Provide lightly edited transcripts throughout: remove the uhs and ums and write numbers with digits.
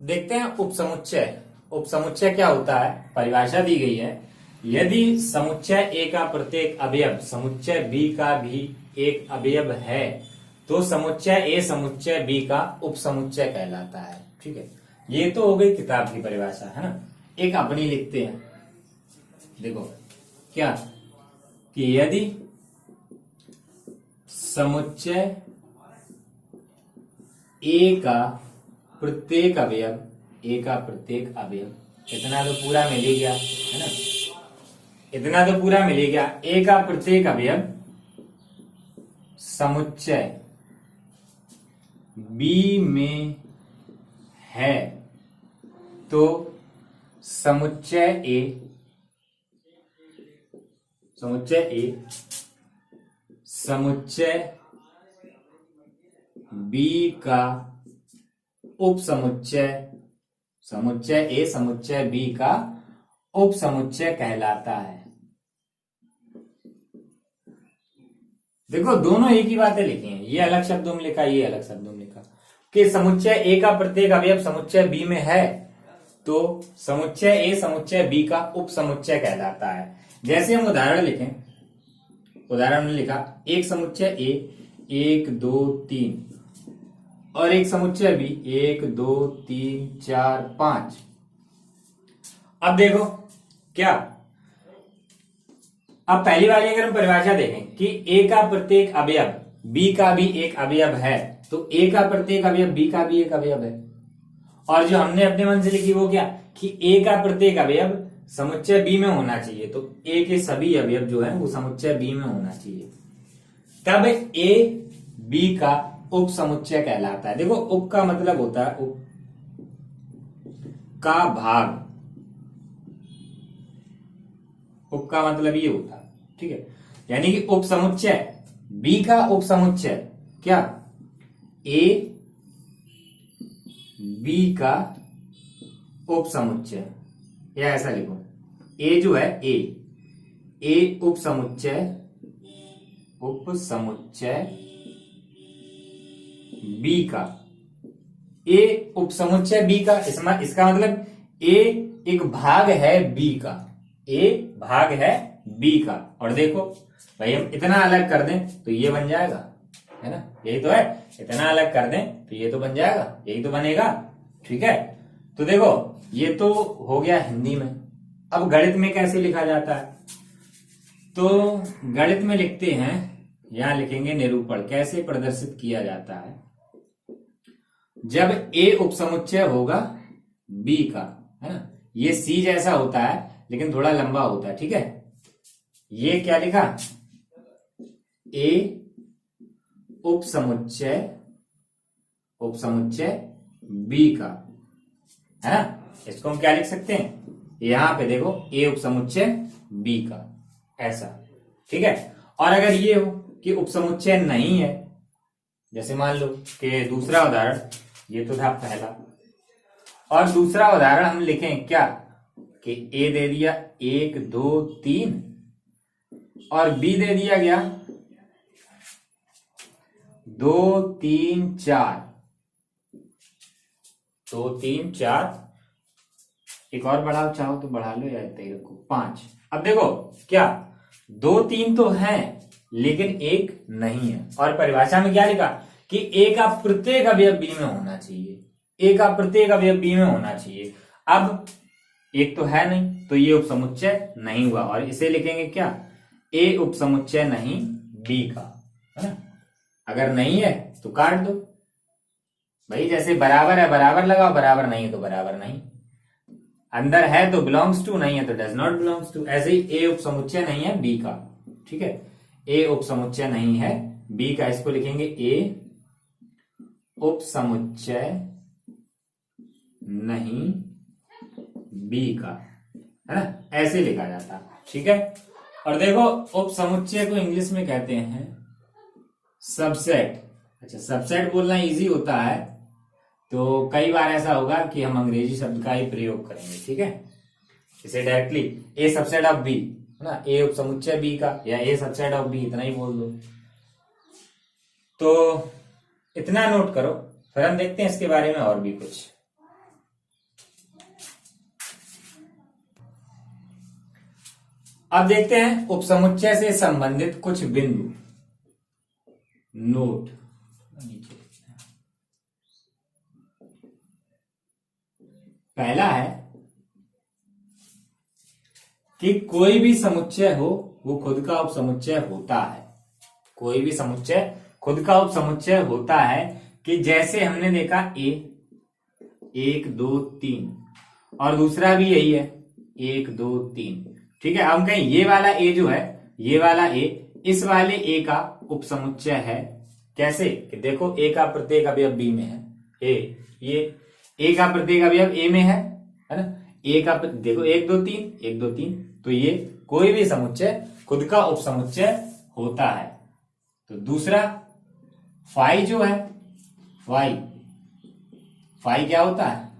देखते हैं उपसमुच्चय। उपसमुच्चय क्या होता है, परिभाषा दी गई है। यदि समुच्चय ए का प्रत्येक अवयव समुच्चय बी का भी एक अवयव है तो समुच्चय ए समुच्चय बी का उपसमुच्चय कहलाता है। ठीक है, ये तो हो गई किताब की परिभाषा, है ना। एक अपनी लिखते हैं, देखो क्या कि यदि समुच्चय ए का प्रत्येक अवयव इतना तो पूरा मिल ही गया, है ना, इतना तो पूरा मिल ही गया। ए का प्रत्येक अवयव समुच्चय बी में है तो समुच्चय ए समुच्चय बी का उपसमुच्चय, समुच्चय ए समुच्चय बी का उपसमुच्चय कहलाता है। देखो दोनों एक ही बातें लिखी हैं, ये अलग शब्दों में लिखा, ये अलग शब्दों में लिखा कि समुच्चय ए का प्रत्येक अवयव समुच्चय बी में है तो समुच्चय ए समुच्चय बी का उपसमुच्चय कहलाता है। जैसे हम उदाहरण लिखें, उदाहरण में लिखा एक समुच्चय ए 1 2 3 और एक समुच्चय बी 1 2 3 4 5। अब देखो क्या, अब पहली वाली अगर हम परिभाषा देखें कि ए का प्रत्येक अवयव बी का भी एक अवयव है तो ए का प्रत्येक अवयव बी का भी एक अवयव है। और जो हमने अपने मन से लिखी वो क्या कि ए का प्रत्येक अवयव समुच्चय बी में होना चाहिए तो ए के सभी अवयव जो है वो समुच्चय बी में होना चाहिए, तब ए बी का उप समुच्चय कहलाता है। देखो उप का मतलब होता है उप का भाग, उप का मतलब ये होता है, ठीक है, यानी कि उप समुच्चय बी का उप समुच्चय क्या ए बी का उप समुच्चय, या ऐसा लिखो ए जो है ए उप समुच्चय बी का, ए उप समुच्चय बी का, इसका मतलब ए एक भाग है बी का, ए भाग है बी का। और देखो भाई हम इतना अलग कर दें तो ये बन जाएगा, है ना, यही तो है, इतना अलग कर दें तो ये तो बन जाएगा, यही तो बनेगा। ठीक है, तो देखो ये तो हो गया हिंदी में। अब गणित में कैसे लिखा जाता है, तो गणित में लिखते हैं, यहां लिखेंगे निरूपण, कैसे प्रदर्शित किया जाता है। जब ए उपसमुच्चय होगा बी का, है ना, ये सी जैसा होता है लेकिन थोड़ा लंबा होता है, ठीक है, ये क्या लिखा ए उपसमुच्चय बी का, है ना, इसको हम क्या लिख सकते हैं, यहां पे देखो ए उपसमुच्चय बी का, ऐसा, ठीक है। और अगर ये हो कि उपसमुच्चय नहीं है, जैसे मान लो कि दूसरा उदाहरण, ये तो था पहला, और दूसरा उदाहरण हम लिखें क्या कि ए दे दिया 1 2 3 और बी दे दिया गया 2 3 4, 2 3 4, एक और बढ़ाओ चाहो तो बढ़ा लो या इतना ही रखो 5। अब देखो क्या 2 3 तो है लेकिन एक नहीं है, और परिभाषा में क्या लिखा कि ए का प्रत्येक अवयव बी में होना चाहिए, ए का प्रत्येक अवयव बी में होना चाहिए। अब एक तो है नहीं तो ये उपसमुच्चय नहीं हुआ, और इसे लिखेंगे क्या ए उपसमुच्चय नहीं बी का, है ना। अगर नहीं है तो काट दो भाई, जैसे बराबर है बराबर लगाओ, बराबर नहीं है तो बराबर नहीं, अंदर है तो बिलोंग्स टू, नहीं है तो डज नॉट बिलोंग्स टू। ऐसे ही ए उपसमुच्चय नहीं है बी का, ठीक है, ए उपसमुच्चय नहीं है बी का, इसको लिखेंगे ए उपसमुच्चय नहीं बी का, है ना, ऐसे लिखा जाता, ठीक है। और देखो उपसमुच्चय को इंग्लिश में कहते हैं सबसेट। अच्छा, सबसेट बोलना इजी होता है तो कई बार ऐसा होगा कि हम अंग्रेजी शब्द का ही प्रयोग करेंगे, ठीक है, इसे directly A subset of B, है ना, ए उपसमुच्चय बी का या ए सबसेट ऑफ बी, इतना ही बोल दो। तो इतना नोट करो, फिर हम देखते हैं इसके बारे में और भी कुछ। अब देखते हैं उपसमुच्चय से संबंधित कुछ बिंदु। नोट नीचे, पहला है कि कोई भी समुच्चय हो वो खुद का उपसमुच्चय होता है। कोई भी समुच्चय खुद का उपसमुच्चय होता है कि जैसे हमने देखा ए, 1 2 3, और दूसरा भी यही है 1 2 3। ठीक है, हम कहें ये वाला ए जो है, ये वाला ए इस वाले ए का उपसमुच्चय है। कैसे कि देखो ए का प्रत्येक अवयव बी में है, ये ए का प्रत्येक अवयव ए में है ना। ए का देखो 1 2 3 1 2 3, तो ये कोई भी समुच्चय खुद का उपसमुच्चय होता है। तो दूसरा फाई जो है, फाई क्या होता है?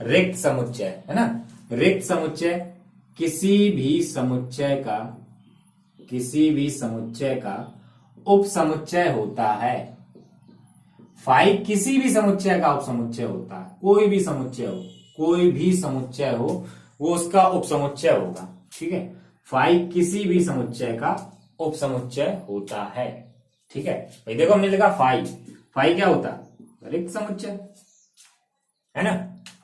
रिक्त समुच्चय है ना। रिक्त समुच्चय किसी भी समुच्चय का उपसमुच्चय होता है। फाई किसी भी समुच्चय का उपसमुच्चय होता है। कोई भी समुच्चय हो वो उसका उपसमुच्चय होगा। ठीक है, फाई किसी भी समुच्चय का उपसमुच्चय होता है। ठीक है भाई, देखो हमने लिखा फाई क्या होता है? रिक्त समुच्चय है ना।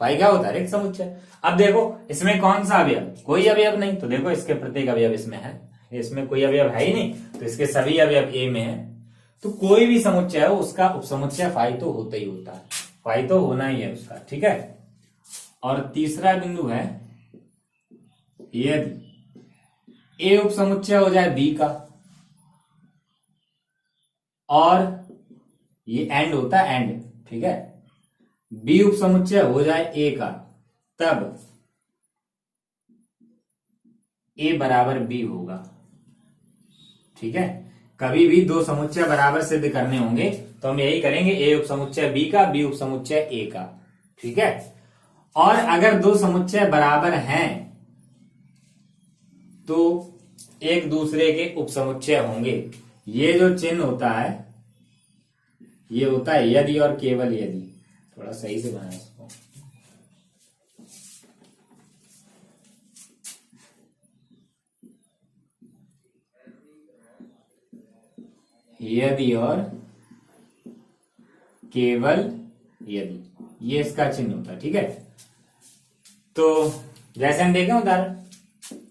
फाई क्या होता है? रिक्त समुच्चय। अब देखो इसमें कौन सा अवयव? कोई अवयव नहीं, तो देखो इसके प्रत्येक अवयव इसमें है, इसमें कोई अवयव है ही नहीं, तो इसके सभी अवयव ए में है। तो कोई भी समुच्चय हो उसका उपसमुच्चय फाई तो होता ही होता है, फाई तो होना ही है उसका। ठीक है, और तीसरा बिंदु है यदि ए उपसमुच्चय हो जाए बी का, और ये एंड होता है एंड, ठीक है, बी उपसमुच्चय हो जाए ए का, तब ए बराबर बी होगा। ठीक है, कभी भी दो समुच्चय बराबर सिद्ध करने होंगे तो हम यही करेंगे, ए उपसमुच्चय बी का, बी उपसमुच्चय ए का। ठीक है, और अगर दो समुच्चय बराबर हैं तो एक दूसरे के उपसमुच्चय होंगे। ये जो चिन्ह होता है ये होता है यदि और केवल यदि। थोड़ा सही से बनाए इसको। यदि और केवल यदि, ये इसका चिन्ह होता है। ठीक है, तो जैसे हम देखें उदाहरण,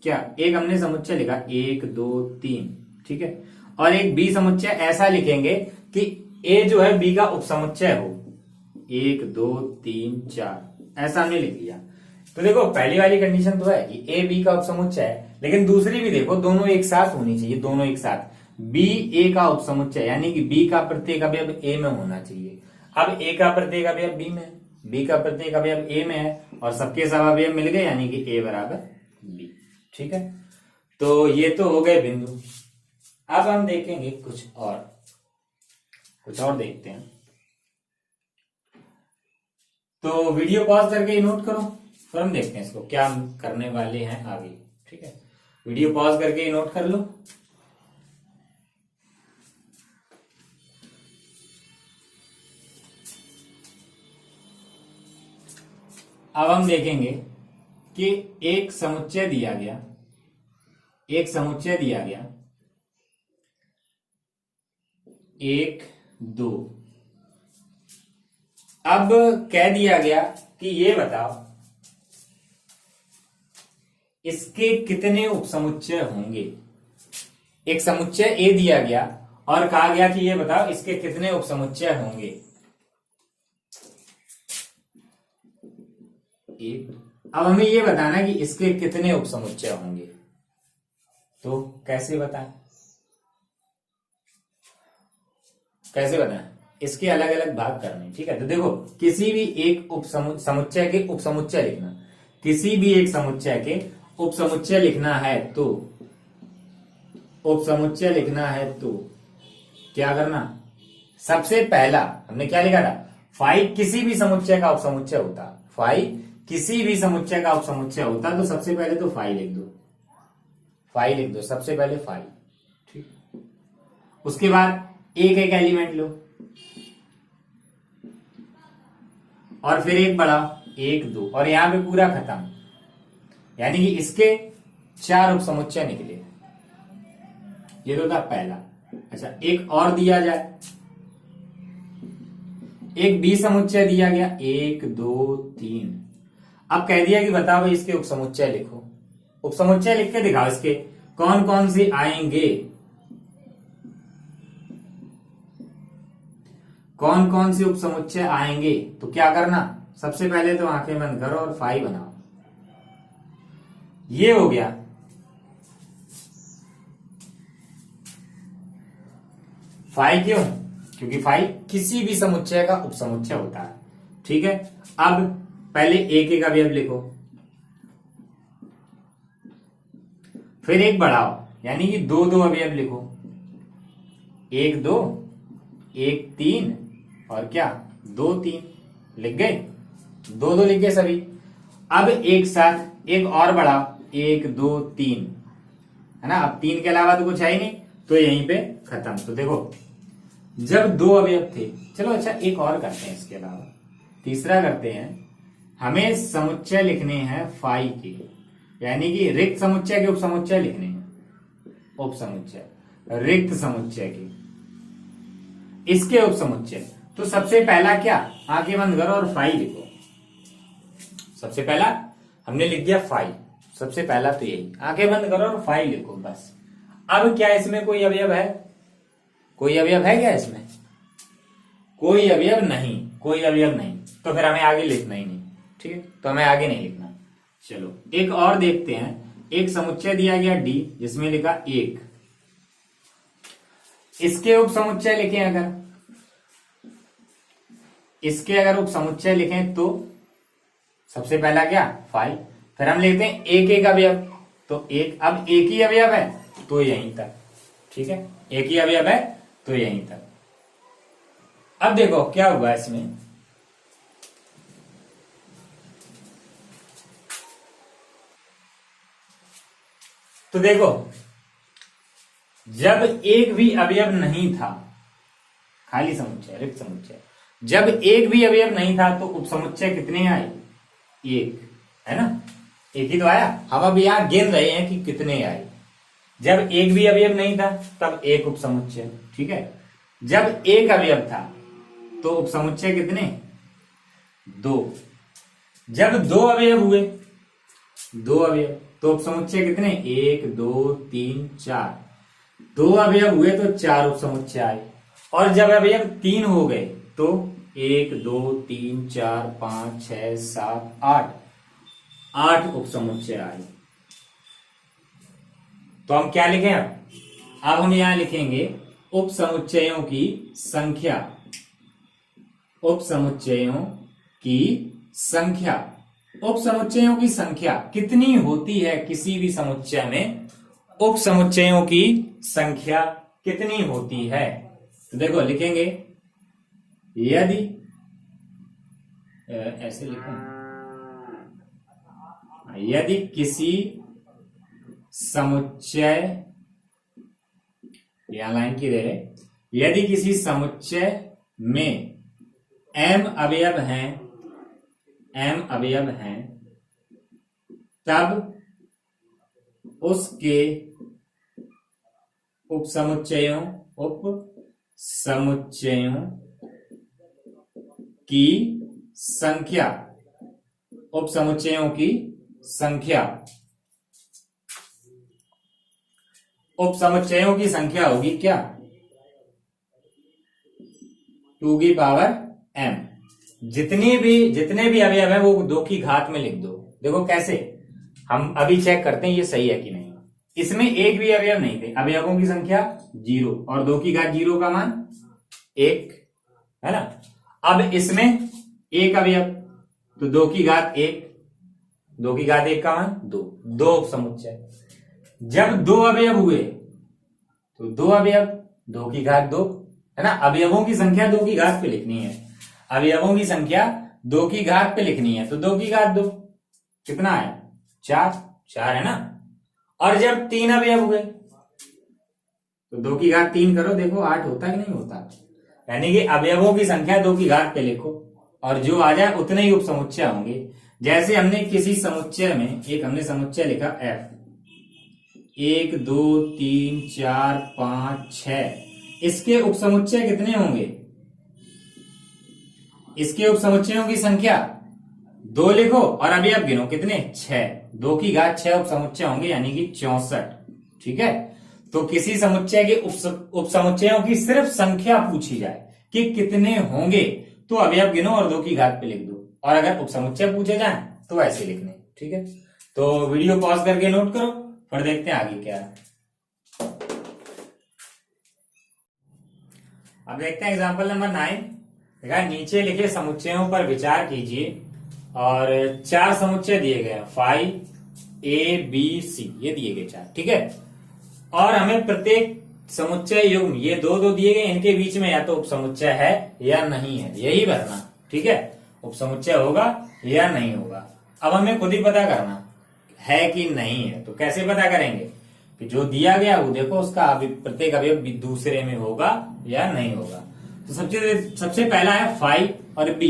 क्या एक हमने समुच्चय लिखा 1 2 3, ठीक है, और एक बी समुच्चय ऐसा लिखेंगे कि ए जो है बी का उपसमुच्चय हो, 1 2 3 4, ऐसा हमने लिख लिया। तो देखो पहली वाली कंडीशन तो है कि ए बी का उपसमुच्चय है, लेकिन दूसरी भी देखो दोनों एक साथ होनी चाहिए, दोनों एक साथ। बी ए का उपसमुच्चय यानी कि बी का प्रत्येक अवयव ए में होना चाहिए। अब ए का प्रत्येक अवयव बी में, बी का प्रत्येक अवयव ए में है, और सबके सब अवयव मिल गए यानी कि ए बराबर बी। ठीक है, तो ये तो हो गए बिंदु। अब हम देखेंगे कुछ और देखते हैं। तो वीडियो पॉज करके ही नोट करो, फिर हम देखते हैं इसको क्या हम करने वाले हैं आगे। ठीक है, वीडियो पॉज करके ही नोट कर लो। अब हम देखेंगे कि एक समुच्चय दिया गया 1 2। अब कह दिया गया कि ये बताओ इसके कितने उपसमुच्चय होंगे। एक समुच्चय ए दिया गया और कहा गया कि ये बताओ इसके कितने उपसमुच्चय होंगे। अब हमें ये बताना कि इसके कितने उपसमुच्चय होंगे। तो कैसे बताएं? इसके अलग अलग भाग करने। ठीक है, तो देखो किसी भी एक समुच्चय के उपसमुच्चय लिखना, किसी भी एक समुच्चय के उपसमुच्चय लिखना है तो क्या करना? सबसे पहला हमने क्या लिखा था? फाई किसी भी समुच्चय का उपसमुच्चय होता, फाई किसी भी समुच्चय का उपसमुच्चय होता, तो सबसे पहले तो फाई लिख दो, सबसे पहले फाई। ठीक, उसके बाद एक एक एलिमेंट लो और फिर एक बढ़ाओ, 1 2, और यहां पे पूरा खत्म। यानी कि इसके 4 उपसमुच्चय निकले। ये तो था पहला। अच्छा, एक और दिया जाए, एक बी समुच्चय दिया गया, 1 2 3। अब कह दिया कि बताओ भाई इसके उपसमुच्चय लिखो। उपसमुच्चय लिख के दिखाओ, इसके कौन कौन से आएंगे, कौन कौन से उपसमुच्चय आएंगे। तो क्या करना, सबसे पहले तो आंखें बंद करो और फाई बनाओ। ये हो गया। फाई क्यों? क्योंकि फाई किसी भी समुच्चय का उपसमुच्चय होता है। ठीक है, अब पहले एक एक अवयव लिखो, फिर एक बढ़ाओ, यानी कि 2 2 अवयव लिखो। 1 2, 1 3 और क्या 2 3 लिख गए, 2 2 लिख गए सभी। अब एक साथ एक और बढ़ाओ, 1 2 3, है ना। अब 3 के अलावा तो कुछ है ही नहीं, तो यहीं पे खत्म। तो देखो जब 2 अवयव थे, चलो अच्छा एक और करते हैं, इसके अलावा तीसरा करते हैं। हमें समुच्चय लिखने हैं फाई के, यानी कि रिक्त समुच्चय के उपसमुच्चय लिखने हैं। उपसमुच्चय, रिक्त समुच्चय के, इसके उपसमुच्चय। तो सबसे पहला क्या, आंखें बंद करो और फाई लिखो। सबसे पहला हमने लिख दिया फाई, सबसे पहला तो यही, आंखें बंद करो और फाई लिखो बस। अब क्या इसमें कोई अवयव है? कोई अवयव है क्या इसमें? कोई अवयव नहीं, कोई अवयव नहीं, तो फिर हमें आगे लिखना ही नहीं। ठीक है, तो हमें आगे नहीं लिखना। चलो एक और देखते हैं। एक समुच्चय दिया गया डी, जिसमें लिखा 1। इसके उपसमुच्चय लिखें, अगर इसके अगर उपसमुच्चय लिखें तो सबसे पहला क्या, फाई। फिर हम लिखते हैं एक एक अवयव, तो एक, अब एक ही अवयव है तो यहीं तक। ठीक है, एक ही अवयव है तो यहीं तक। अब देखो क्या हुआ इसमें, तो देखो जब एक भी अवयव नहीं था, खाली समुच्चय, रिक्त समुच्चय, जब एक भी अवयव नहीं था तो उपसमुच्चय कितने आए? 1, है ना। एक ही तो आया। हम अब यहां गिन रहे हैं कि कितने आए। जब एक भी अवयव नहीं था तब एक उपसमुच्चय। ठीक है, जब एक अवयव था तो उपसमुच्चय कितने? 2। जब 2 अवयव हुए, 2 अवयव, तो उपसमुच्चय कितने? 1 2 3 4। 2 अवयव हुए तो 4 उपसमुच्चय आए। और जब अवयव 3 हो गए तो 1 2 3 4 5 6 7 8, 8 उपसमुच्चय आए। तो हम क्या लिखें अब हम यहां लिखेंगे उपसमुच्चयों की संख्या। उपसमुच्चयों की संख्या, उपसमुच्चयों की संख्या कितनी होती है किसी भी समुच्चय में? उपसमुच्चयों की संख्या कितनी होती है? तो देखो लिखेंगे, यदि ऐसे लिखो, यदि किसी समुच्चय, यहां लाइन की रहे, यदि किसी समुच्चय में m अवयव हैं, m अवयव हैं, तब उसके उपसमुच्चयों की संख्या, उपसमुच्चयों की संख्या, उपसमुच्चयों की संख्या होगी क्या? 2 की पावर m। जितने भी अवयव है वो 2 की घात में लिख दो। देखो कैसे, हम अभी चेक करते हैं ये सही है कि नहीं। इसमें एक भी अवयव नहीं थे, अवयवों की संख्या 0 और 2 की घात 0 का मान 1, है ना। अब इसमें एक अवयव तो 2 की घात 1, 2 की घात 1 का मान 2, 2 उपसमुच्चय। जब 2 अवयव हुए तो 2 अवयव, 2 की घात 2, है ना। अवयवों की संख्या 2 की घात पे लिखनी है, अवयवों की संख्या 2 की घात पे लिखनी है, तो 2 की घात 2 कितना है? 4, 4 है ना। और जब 3 अवयव हुए तो 2 की घात 3 करो, देखो 8 होता कि नहीं होता। यानी कि अवयवों की संख्या 2 की घात पे लिखो और जो आ जाए उतने ही उपसमुच्चय होंगे। जैसे हमने किसी समुच्चय में, एक हमने समुच्चय लिखा f, 1 2 3 4 5 6। इसके उपसमुच्चय कितने होंगे? इसके उपसमुच्चयों की संख्या 2 लिखो और अभी आप गिनो कितने? 6। 2 की घात 6 उपसमुच्चय होंगे यानी कि 64। ठीक है, तो किसी समुच्चय के उपसमुच्चयों की सिर्फ संख्या पूछी जाए कि कितने होंगे तो अभी आप गिनो और 2 की घात पे लिख दो, और अगर उपसमुच्चय पूछे जाए तो ऐसे लिखने। ठीक है, तो वीडियो पॉज करके नोट करो, फिर देखते हैं आगे क्या है। अब देखते हैं एग्जांपल नंबर 9। देखा, नीचे लिखे समुच्चयों पर विचार कीजिए और 4 समुच्चय दिए गए हैं, 5 A B C, ये दिए गए 4। ठीक है, और हमें प्रत्येक समुच्चय युग्म, ये 2 दिए गए, इनके बीच में या तो उपसमुच्चय है या नहीं है, यही भरना। ठीक है, उपसमुच्चय होगा या नहीं होगा। अब हमें खुद ही पता करना है कि नहीं है, तो कैसे पता करेंगे कि जो दिया गया वो देखो उसका प्रत्येक अवयव दूसरे में होगा या नहीं होगा। तो सबसे पहला है 5 और B।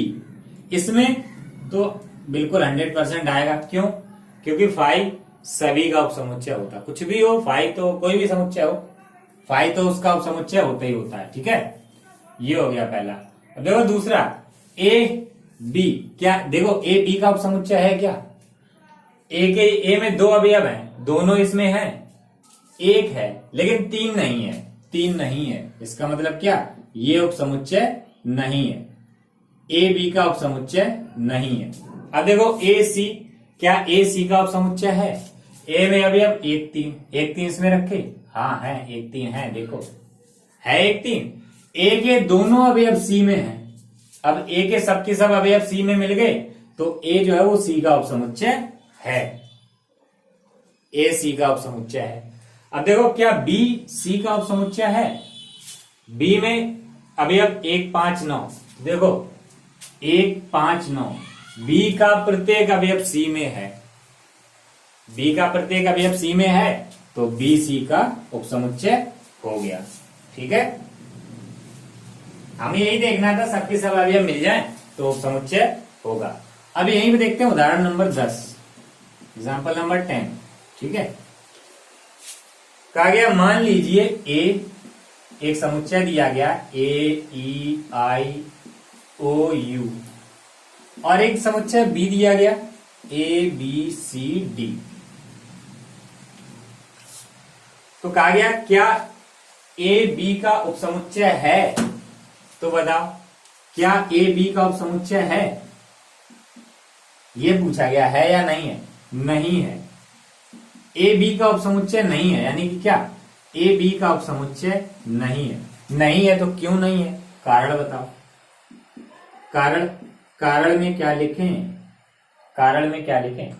इसमें तो बिल्कुल 100% आएगा। क्यों? क्योंकि 5 सभी का उपसमुच्चय होता है, कुछ भी हो 5 तो, कोई भी समुच्चय हो 5 तो उसका उपसमुच्चय होता ही होता है। ठीक है, ये हो गया पहला। अब देखो दूसरा A B, क्या देखो A B का उपसमुच्चय है क्या? ए में 2 अवयव हैं, दोनों इसमें हैं, एक है लेकिन 3 नहीं है, 3 नहीं है, इसका मतलब क्या? ये उपसमुच्चय नहीं है, ए बी का उपसमुच्चय नहीं है। अब देखो ए सी, क्या ए सी का उपसमुच्चय है? ए में अवयव 1 3, 1 3 इसमें रखे, हाँ है 1 3 है, देखो है 1 3। ए के दोनों अवयव सी में है, अब ए के सब अवयव सी में मिल गए तो ए जो है वो सी का उपसमुच्चय है, ए सी का उपसमुच्चय है। अब देखो क्या बी सी का उपसमुच्चय है? बी में अवयव 1 5 9, देखो 1 5 9, बी का प्रत्येक अवयव सी में है, बी का प्रत्येक अवयव सी में है तो बी सी का उपसमुच्चय हो गया। ठीक है, हमें यही देखना था सबके सब अवयव मिल जाए तो उपसमुच्चय होगा। अब यहीं पे देखते हैं उदाहरण नंबर 10, एग्जाम्पल नंबर 10। ठीक है, कहा गया मान लीजिए ए एक समुच्चय दिया गया AEIOU और एक समुच्चय बी दिया गया ABCD। तो कहा गया क्या ए बी का उपसमुच्चय है? तो बताओ क्या ए बी का उपसमुच्चय है? ये पूछा गया है या नहीं है? नहीं है, ए बी का उपसमुच्चय नहीं है, यानी कि क्या ए बी का उपसमुच्चय नहीं है। नहीं है तो क्यों नहीं है? कारण बताओ। कारण में क्या लिखें? कारण में क्या लिखें?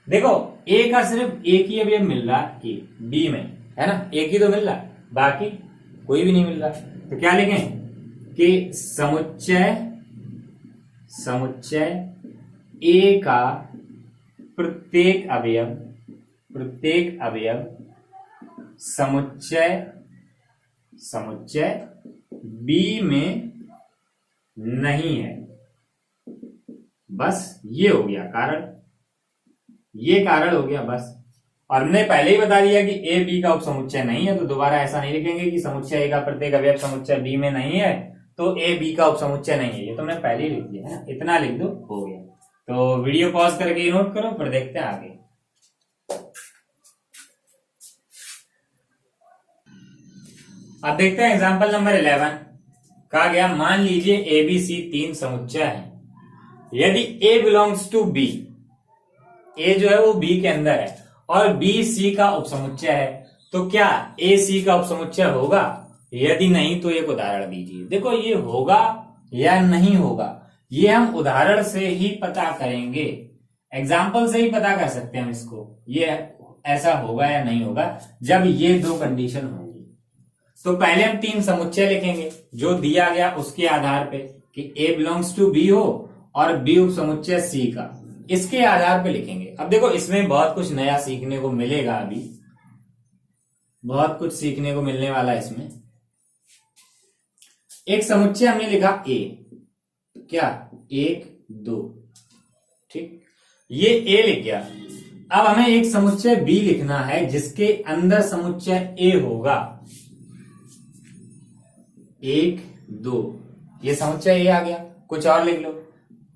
देखो ए का सिर्फ एक ही अवयव मिल रहा है, ए बी में है ना, एक ही तो मिल रहा है, बाकी कोई भी नहीं मिल रहा। तो क्या लिखें कि समुच्चय ए का प्रत्येक अवयव समुच्चय बी में नहीं है। बस ये हो गया कारण, ये कारण हो गया बस। और हमने पहले ही बता दिया कि ए बी का उपसमुच्चय नहीं है, तो दोबारा ऐसा नहीं लिखेंगे कि समुच्चय ए का प्रत्येक अवयव समुच्चय बी में नहीं है तो ए बी का उपसमुच्चय नहीं है, ये तो हमने पहले ही लिख दिया है ना, इतना लिख दो हो गया। तो वीडियो पॉज करके नोट करो, फिर देखते हैं आगे। अब देखते हैं एग्जांपल नंबर 11। कहा गया मान लीजिए ए बी सी 3 समुच्चय है, यदि ए बिलोंग्स टू बी, ए जो है वो बी के अंदर है और बी सी का उपसमुच्चय है, तो क्या ए सी का उपसमुच्चय होगा? यदि नहीं तो एक उदाहरण दीजिए। देखो ये होगा या नहीं होगा ये हम उदाहरण से ही पता करेंगे, एग्जाम्पल से ही पता कर सकते हैं हम इसको, ये ऐसा होगा या नहीं होगा जब ये 2 कंडीशन होंगी। तो पहले हम 3 समुच्चय लिखेंगे जो दिया गया उसके आधार पे कि ए बिलोंग्स टू बी हो और बी उपसमुच्चय सी का, इसके आधार पे लिखेंगे। अब देखो इसमें बहुत कुछ नया सीखने को मिलेगा, अभी बहुत कुछ सीखने को मिलने वाला है इसमें। एक समुच्चय हमने लिखा ए, क्या 1 2, ठीक, ये ए लिख गया। अब हमें एक समुच्चय बी लिखना है जिसके अंदर समुच्चय ए होगा। 1 2, ये समुच्चय ए आ गया। कुछ और लिख लो,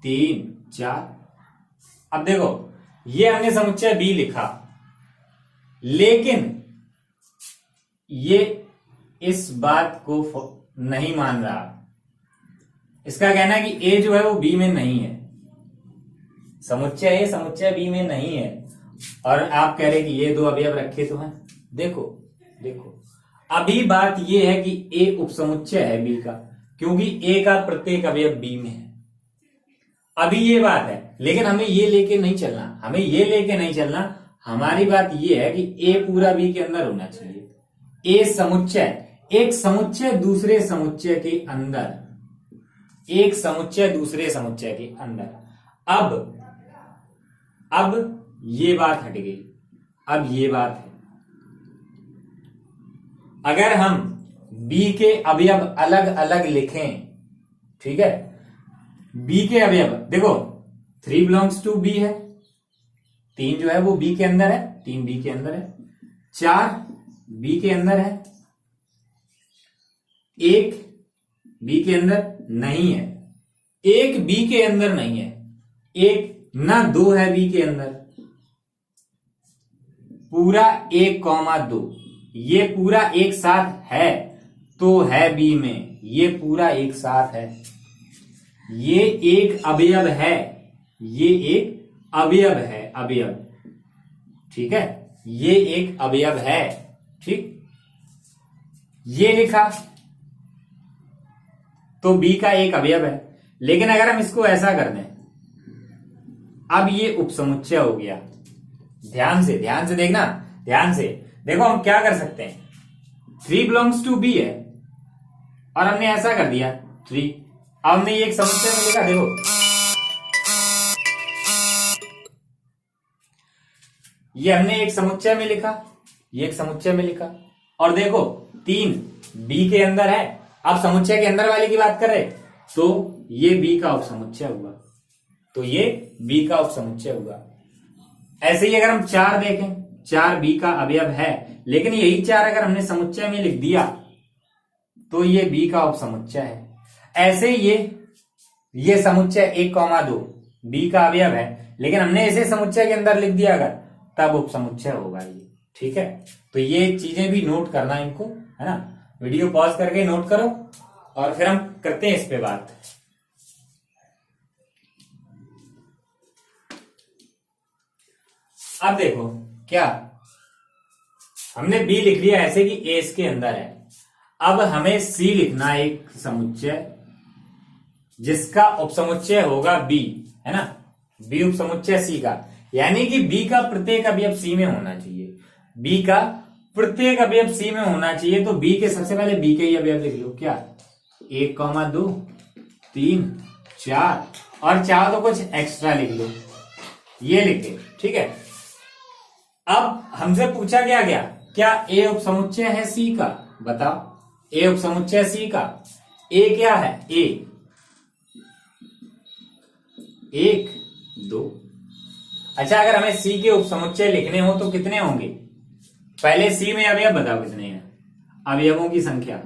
3 4। अब देखो ये हमने समुच्चय बी लिखा, लेकिन ये इस बात को नहीं मान रहा। इसका कहना है कि ए जो है वो बी में नहीं है। समुच्चय ए समुच्चय बी में नहीं है, और आप कह रहे कि ये दो अवयव रखे तो हैं। देखो देखो, अभी बात ये है कि ए उपसमुच्चय है बी का, क्योंकि ए का प्रत्येक अवयव बी में है। अभी ये बात है, लेकिन हमें ये लेके नहीं चलना, हमें ये लेके नहीं चलना। हमारी बात ये है कि ए पूरा बी के अंदर होना चाहिए। ए समुच्चय, एक समुच्चय दूसरे समुच्चय के अंदर, एक समुच्चय दूसरे समुच्चय के अंदर। अब ये बात हट गई। अब ये बात है, अगर हम बी के अवयव अलग अलग लिखें, ठीक है, बी के अवयव देखो 3 बिलोंग्स टू बी है, 3 जो है वो बी के अंदर है, 3 बी के अंदर है, 4 बी के अंदर है, 1 बी के अंदर नहीं है, 1 बी के अंदर नहीं है, 1 ना 2 है बी के अंदर, पूरा 1,2, ये पूरा एक साथ है तो है बी में, ये पूरा एक साथ है, ये एक अवयव है, ये एक अवयव है, अवयव, ठीक है, ये एक अवयव है, ठीक। ये लिखा तो बी का एक अवयव है। लेकिन अगर हम इसको ऐसा कर दें, अब ये उपसमुच्चय हो गया। ध्यान से देखना, ध्यान से देखो, हम क्या कर सकते हैं। 3 बिलोंग्स टू बी है और हमने ऐसा कर दिया 3। अब हमने ये एक समुच्चय में लिखा, देखो ये हमने एक समुच्चय में लिखा, ये एक समुच्चय में लिखा, और देखो 3 बी के अंदर है। अब समुच्चय के अंदर वाले की बात कर रहे, तो ये बी का उपसमुच्चय हुआ, तो ये बी का उपसमुच्चय हुआ। ऐसे ही अगर हम 4 देखें, 4 बी का अवयव है, लेकिन यही 4 अगर हमने समुच्चय में लिख दिया तो ये बी का उपसमुच्चय है। ऐसे ये समुच्चय 1,2 बी का अवयव है, लेकिन हमने इसे समुच्चय के अंदर लिख दिया अगर, तब उपसमुच्चय होगा ये, ठीक है। तो ये चीजें भी नोट करना इनको, है ना। वीडियो पॉज करके नोट करो और फिर हम करते हैं इस पे बात। अब देखो क्या, हमने बी लिख लिया ऐसे कि ए इसके अंदर है। अब हमें सी लिखना है, एक समुच्चय जिसका उपसमुच्चय होगा बी, है ना, बी उपसमुच्चय सी का, यानी कि बी का प्रत्येक अवयव सी में होना चाहिए, बी का प्रत्येक अवयव सी में होना चाहिए। तो बी के सबसे पहले बी के ही अवयव लिख लो, क्या 1,2 3 4, और चाहो तो कुछ एक्स्ट्रा लिख लो, ये लिखे, ठीक है। अब हमसे पूछा गया क्या ए उपसमुच्चय है सी का, बताओ। ए उपसमुच्चय सी का, ए क्या है, ए 1 2। अच्छा, अगर हमें सी के उपसमुच्चय लिखने हो तो कितने होंगे, पहले सी में अवयव बताओ कितने हैं, अवयवों की संख्या,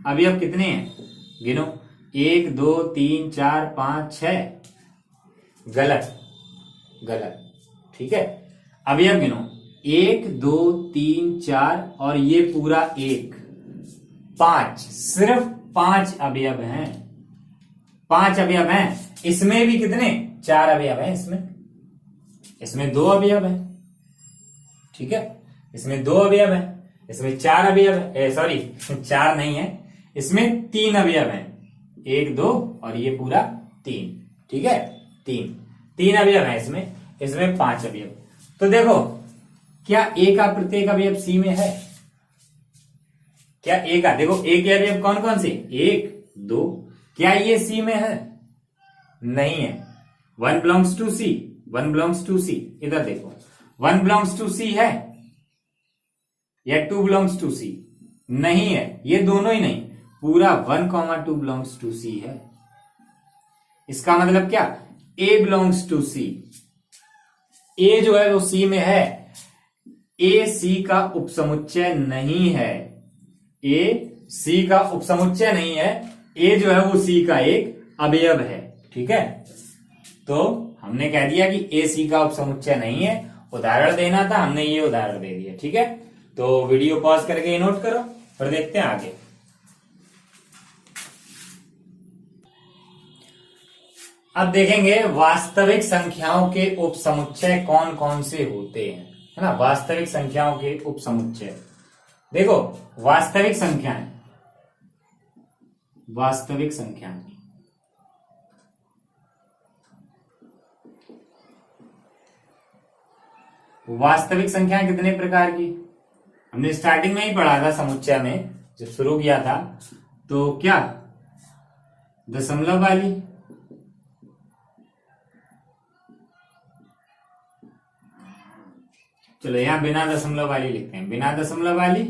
अवयव कितने हैं गिनो, 1 2 3 4 5 6। गलत, ठीक है। अवयव गिनो, 1 2 3 4 और ये पूरा 1, 5, सिर्फ 5 अवयव हैं, 5 अवयव हैं। इसमें भी कितने, 4 अवयव हैं, इसमें 2 अवयव हैं, ठीक है, इसमें 2 अवयव हैं, इसमें 4 अवयव है, सॉरी 4 नहीं है, इसमें 3 अवयव हैं, 1 2 और ये पूरा 3, ठीक है, 3 अवयव है इसमें 5 अवयव। तो देखो क्या ए का प्रत्येक अवयव सी में है, क्या ए का, देखो ए के अवयव कौन कौन से, 1 2, क्या ये सी में है, नहीं है। 1 belongs to C, 1 belongs to C, इधर देखो 1 बिलोंग्स टू सी है या 2 बिलोंग्स टू सी, नहीं है, ये दोनों ही नहीं, पूरा 1,2 बिलोंग्स टू सी है। इसका मतलब क्या, ए बिलोंग्स टू सी, ए जो है वो सी में है, ए सी का उपसमुच्चय नहीं है, ए सी का उपसमुच्चय नहीं है, ए जो है वो सी का एक अवयव है। ठीक है, तो हमने कह दिया कि ए सी का उपसमुच्चय नहीं है, उदाहरण देना था, हमने ये उदाहरण दे दिया। ठीक है, तो वीडियो पॉज करके नोट करो, फिर देखते हैं आगे। अब देखेंगे वास्तविक संख्याओं के उपसमुच्चय कौन कौन से होते हैं, है ना। वास्तविक संख्याओं के उपसमुच्चय, देखो वास्तविक संख्याएं, वास्तविक संख्याएं वास्तविक संख्याएं कितने प्रकार की, हमने स्टार्टिंग में ही पढ़ा था समुच्चय में, जब शुरू किया था तो क्या दशमलव वाली, चलो यहां बिना दशमलव वाली लिखते हैं, बिना दशमलव वाली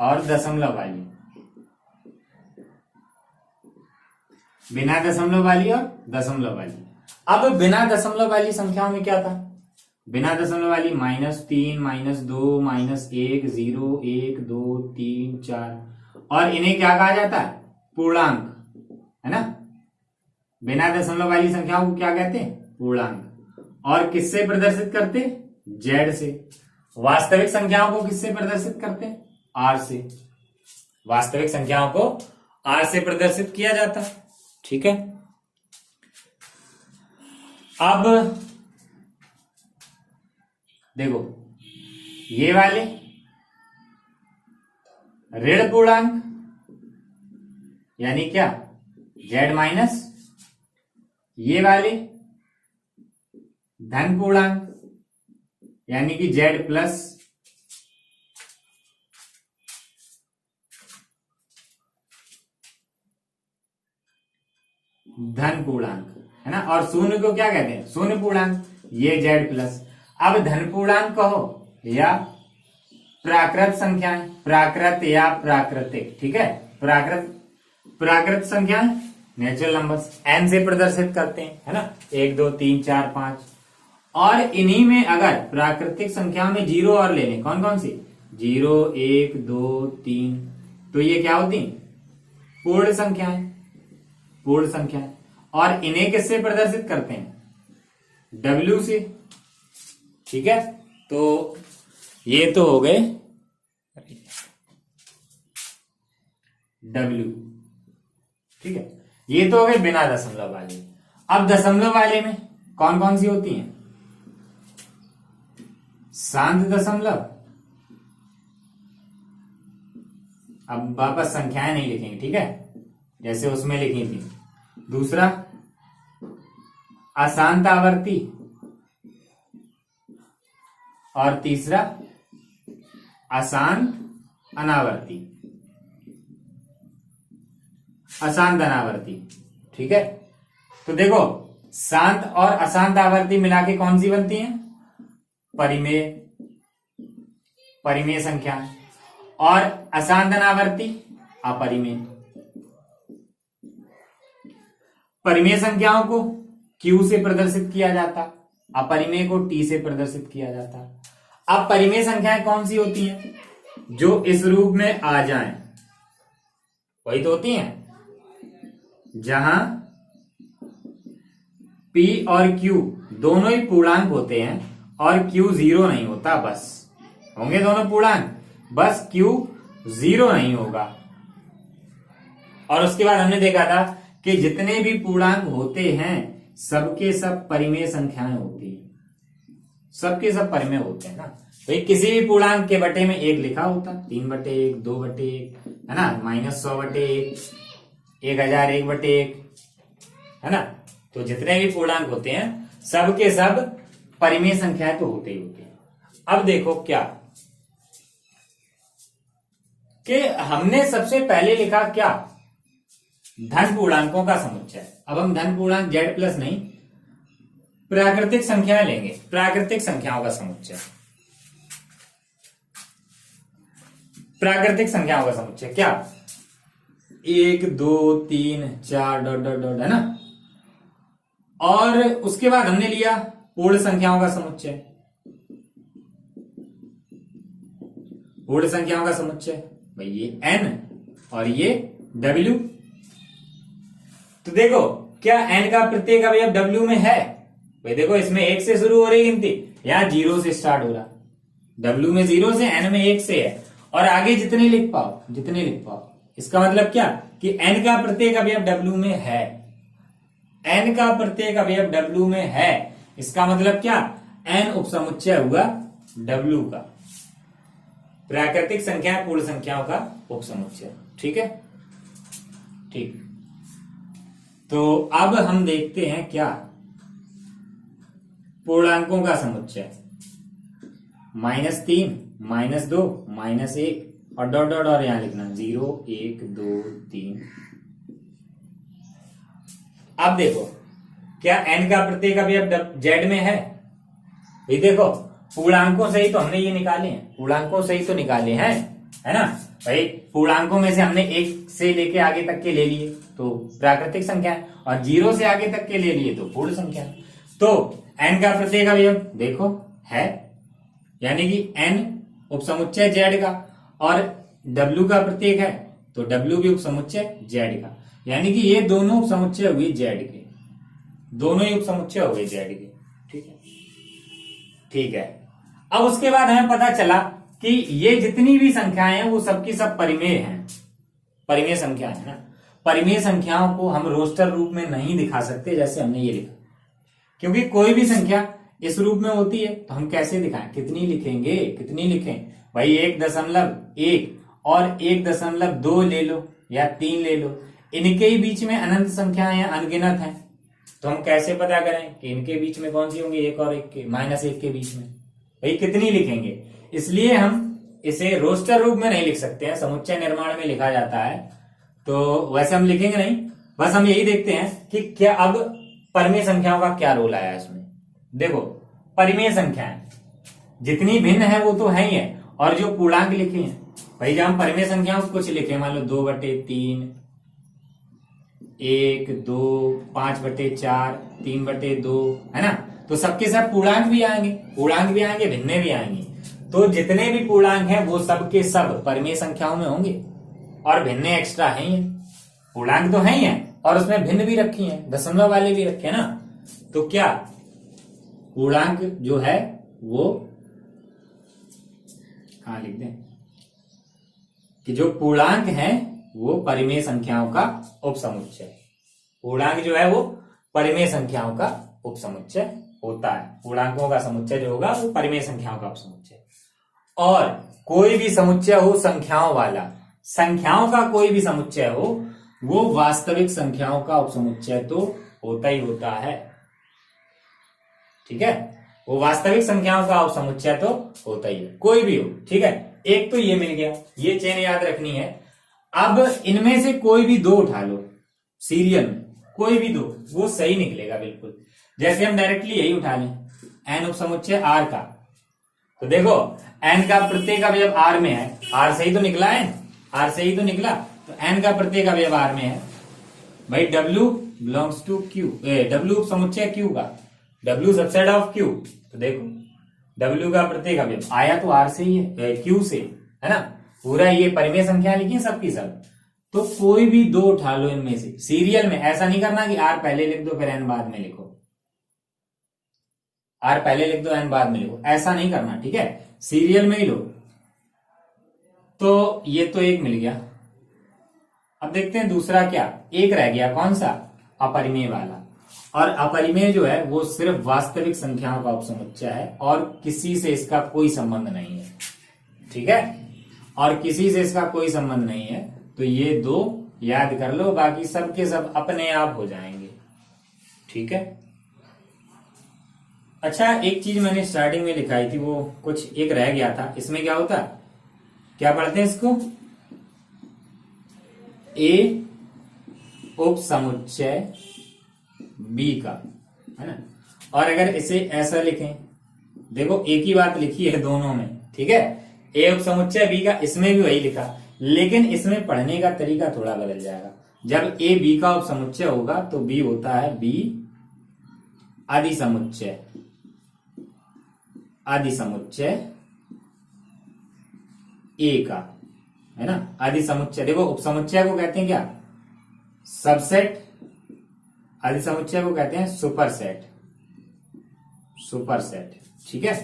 और दशमलव वाली, बिना दशमलव वाली और दशमलव वाली। अब बिना दशमलव वाली संख्याओं में क्या था, बिना दशमलव वाली -3, -2, -1, 0, 1, 2, 3, 4, और इन्हें क्या कहा जाता है, पूर्णांक, है ना। बिना दशमलव वाली संख्याओं को क्या कहते हैं, पूर्णांक। और किससे प्रदर्शित करते, जेड से। वास्तविक संख्याओं को किससे प्रदर्शित करते हैं, आर से। वास्तविक संख्याओं को आर से प्रदर्शित किया जाता है। ठीक है, अब देखो ये वाले ऋण पूर्णांक यानी क्या, जेड माइनस, ये वाले धन पूर्णांक यानी कि जेड प्लस, धन पूर्णांक, है ना। और शून्य को क्या कहते हैं, शून्य पूर्णांक, ये जेड प्लस। अब धन पूर्णांक कहो या प्राकृत संख्याएं, प्राकृत या प्राकृतिक, ठीक है, प्राकृत संख्याएं नेचुरल नंबर्स एन से प्रदर्शित करते हैं, है ना, 1 2 3 4 5। और इन्हीं में अगर प्राकृतिक संख्या में जीरो और लेने, कौन कौन सी, 0 1 2 3, तो ये क्या होती हैं, पूर्ण संख्याएं, पूर्ण संख्याएं। और इन्हें किससे प्रदर्शित करते हैं, W से। ठीक है, तो ये तो हो गए W, ठीक है, ये तो हो गए बिना दशमलव वाले। अब दशमलव वाले में कौन कौन सी होती हैं, शांत दशमलव, अब वापस संख्याएं नहीं लिखेंगे, ठीक है, जैसे उसमें लिखी थी। दूसरा अशांत आवर्ती, और तीसरा अशांत अनावर्ती, अशांत अनावर्ती। ठीक है, तो देखो शांत और अशांत आवर्ती मिला के कौन सी बनती हैं, परिमेय, परिमेय संख्या। और अशांत अनावर्ती अपरिमेय। परिमेय संख्याओं को Q से प्रदर्शित किया जाता, अपरिमेय को T से प्रदर्शित किया जाता। अब परिमेय संख्याएं कौन सी होती हैं, जो इस रूप में आ जाएं, वही तो होती हैं जहां P और Q दोनों ही पूर्णांक होते हैं और Q 0 नहीं होता, बस होंगे दोनों पूर्णांक, बस Q 0 नहीं होगा। और उसके बाद हमने देखा था कि जितने भी पूर्णांक होते हैं सबके सब परिमेय संख्याएं होती है, सबके सब परिमेय होते हैं ना। तो किसी भी पूर्णांक के बटे में 1 लिखा होता, 3/1, 2/1, है ना, -100/1, 1000 1/1, है ना। तो जितने भी पूर्णांक होते हैं सबके सब परिमेय संख्याएं तो होते ही होते हैं। अब देखो क्या कि हमने सबसे पहले लिखा क्या, धन पूर्णांकों का समुच्चय। अब हम धन पूर्णांक जेड प्लस नहीं, प्राकृतिक संख्याएं लेंगे, प्राकृतिक संख्याओं का समुच्चय, प्राकृतिक संख्याओं का समुच्चय क्या, 1 2 3 4 ... है ना। और उसके बाद हमने लिया पूर्ण संख्याओं का समुच्चय, पूर्ण संख्याओं का समुच्चय भाई ये n और ये w। तो देखो क्या n का प्रत्येक अवयव w में है? भाई देखो इसमें 1 से शुरू हो रही गिनती, यहां 0 से स्टार्ट हो रहा, w में 0 से, n में 1 से है, और आगे जितने लिख पाओ जितने लिख पाओ। इसका मतलब क्या कि n का प्रत्येक अवयव w में है, n का प्रत्येक अवयव w में है। इसका मतलब क्या, n उपसमुच्चय हुआ w का, प्राकृतिक संख्या पूर्ण संख्याओं का उपसमुच्चय। ठीक है, ठीक। तो अब हम देखते हैं क्या, पूर्णांकों का समुच्चय, -3, -2, -1 और डॉट डॉट और यहां लिखना 0, 1, 2, 3। अब देखो क्या n का प्रत्येक अवयव z में है? ये देखो पूर्णांकों से ही तो हमने ये निकाले हैं, पूर्णांकों से ही तो निकाले हैं, है ना भाई। पूर्णांकों में से हमने 1 से लेके आगे तक के ले लिए तो प्राकृतिक संख्या है, और 0 से आगे तक के ले लिए तो पूर्ण संख्या है। तो n का प्रत्येक अवयव देखो है, यानी कि n उपसमुच्चय z का, और w का प्रत्येक है तो w भी उपसमुच्चय z का, यानी कि ये दोनों उपसमुच्चय हुए z के, दोनों ही उपसमुच्चय हुए z के। ठीक है, ठीक है। अब उसके बाद हमें पता चला कि ये जितनी भी संख्याएं हैं वो सबकी सब परिमेय हैं, परिमेय संख्या है ना। परिमेय संख्याओं को हम रोस्टर रूप में नहीं दिखा सकते जैसे हमने ये लिखा, क्योंकि कोई भी संख्या इस रूप में होती है तो हम कैसे दिखाएं, कितनी लिखेंगे, कितनी लिखें भाई, 1.1 और 1.2 ले लो या 3 ले लो, इनके ही बीच में अनंत संख्याएं अनगिनत हैं, तो हम कैसे पता करें कि इनके बीच में कौन सी होंगी, 1 और 1 के, -1 के बीच में भाई कितनी लिखेंगे। इसलिए हम इसे रोस्टर रूप में नहीं लिख सकते हैं, समुच्चय निर्माण में लिखा जाता है, तो वैसे हम लिखेंगे नहीं। बस हम यही देखते हैं कि क्या अब परिमेय संख्याओं का क्या रोल आया इसमें। देखो परिमेय संख्याएं जितनी भिन्न है वो तो है ही है, और जो पूर्णांक लिखे हैं भाई, जब हम परिमेय संख्याओं को कुछ लिखे, मान लो 2/3, 1, 2, 5/4, 3/2, है ना, तो सबके सब पूर्णांक भी आएंगे, पूर्णांक भी आएंगे, भिन्न भी आएंगे। तो जितने भी पूर्णांक हैं वो सबके सब परिमेय संख्याओं में होंगे, और भिन्न एक्स्ट्रा है ही है। पूर्णांक तो है ही है और उसमें भिन्न भी रखी है, दशमलव वाले भी रखे ना। तो क्या पूर्णांक जो है वो हाँ लिख दें कि जो पूर्णांक है वो परिमेय संख्याओं का उपसमुच्चय, पूर्णांक जो है वो परिमेय संख्याओं का उपसमुच्चय होता है। पूर्णांकों का समुच्चय जो होगा वो परिमेय संख्याओं का उपसमुच्चय। और कोई भी समुच्चय हो संख्याओं वाला, संख्याओं का कोई भी समुच्चय हो, वो वास्तविक संख्याओं का उपसमुच्चय तो होता ही होता है। ठीक है, वो वास्तविक संख्याओं का उपसमुच्चय तो होता ही है, कोई भी हो। ठीक है, एक तो ये मिल गया, ये चेन याद रखनी है। अब इनमें से कोई भी 2 उठा लो, सीरियल में कोई भी 2, वो सही निकलेगा बिल्कुल। जैसे हम डायरेक्टली यही उठा लें, n उपसमुच्चय r का, तो देखो n का प्रत्येक अवयव r में है, r सही तो निकला है, r सही तो निकला, तो n का प्रत्येक अवयव r में है भाई। w belongs to q, w उपसमुच्चय q का, w सबसेट ऑफ q, तो देखो w का प्रत्येक अवयव आया तो r से ही है, q से, है ना। पूरा ये परिमेय संख्या लिखी सबकी सब, तो कोई भी 2 उठा लो इनमें से सीरियल में। ऐसा नहीं करना कि r पहले लिख दो फिर n बाद में लिखो, r पहले लिख दो n बाद में लिखो, ऐसा नहीं करना। ठीक है, सीरियल में ही लो। तो ये तो एक मिल गया। अब देखते हैं दूसरा क्या, एक रह गया, कौन सा, अपरिमेय वाला। और अपरिमेय जो है वो सिर्फ वास्तविक संख्याओं का उपसमुच्चय है और किसी से इसका कोई संबंध नहीं है। ठीक है, और किसी से इसका कोई संबंध नहीं है, तो ये 2 याद कर लो, बाकी सबके सब अपने आप हो जाएंगे। ठीक है, अच्छा एक चीज मैंने स्टार्टिंग में लिखाई थी, वो कुछ एक रह गया था। इसमें क्या होता, क्या पढ़ते हैं इसको, ए उपसमुच्चय बी का, है ना। और अगर इसे ऐसा लिखें, देखो एक ही बात लिखी है दोनों में। ठीक है, ए उपसमुच्चय बी का, इसमें भी वही लिखा, लेकिन इसमें पढ़ने का तरीका थोड़ा बदल जाएगा। जब ए बी का उपसमुच्चय होगा तो बी होता है बी अधिसमुच्चय, अधिसमुच्चय ए का, है ना। अधिसमुच्चय, देखो उपसमुच्चय को कहते हैं क्या, सबसेट। अधिसमुच्चय को कहते हैं सुपरसेट, सुपरसेट, ठीक है।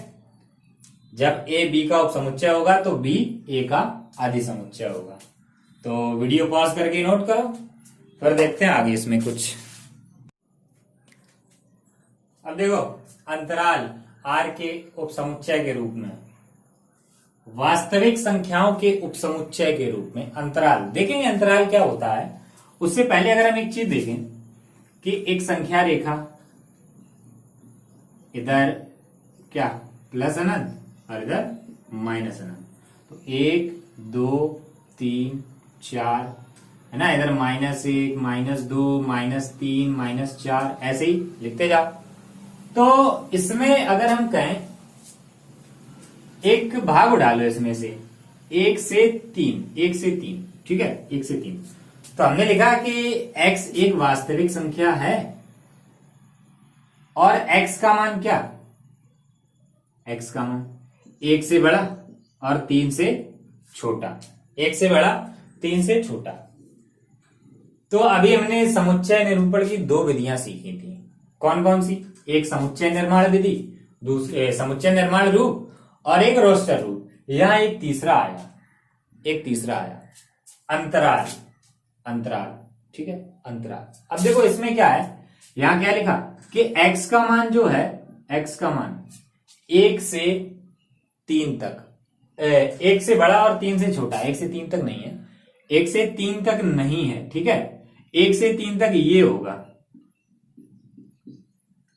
जब ए बी का उपसमुच्चय होगा तो बी ए का अधिसमुच्चय होगा। तो वीडियो पॉज करके नोट करो, फिर देखते हैं आगे इसमें कुछ। अब देखो, अंतराल आर के उपसमुच्चय के रूप में, वास्तविक संख्याओं के उपसमुच्चय के रूप में अंतराल देखेंगे। अंतराल क्या होता है, उससे पहले अगर हम एक चीज देखें कि एक संख्या रेखा, इधर क्या प्लस अनंत और इधर माइनस अनंत, तो 1 2 3 4, है ना। इधर -1 -2 -3 -4, ऐसे ही लिखते जाओ। तो इसमें अगर हम कहें एक भाग उड़ा लो इसमें से 1 से 3, 1 से 3, ठीक है, 1 से 3, तो हमने लिखा कि x एक वास्तविक संख्या है और x का मान क्या, x का मान 1 से बड़ा और 3 से छोटा, 1 से बड़ा 3 से छोटा। तो अभी हमने समुच्चय निरूपण की 2 विधियां सीखी थी। कौन कौन सी, एक समुच्चय निर्माण विधि, दूसरे समुच्चय निर्माण रूप और एक रोस्टर रूप। यहां एक तीसरा आया, अंतराल, अंतराल, ठीक है, अंतराल। अब देखो इसमें क्या है, यहां क्या लिखा कि x का मान जो है, x का मान 1 से 3 तक, 1 से बड़ा और 3 से छोटा, 1 से 3 तक नहीं है, 1 से 3 तक नहीं है, ठीक है। 1 से 3 तक ये होगा,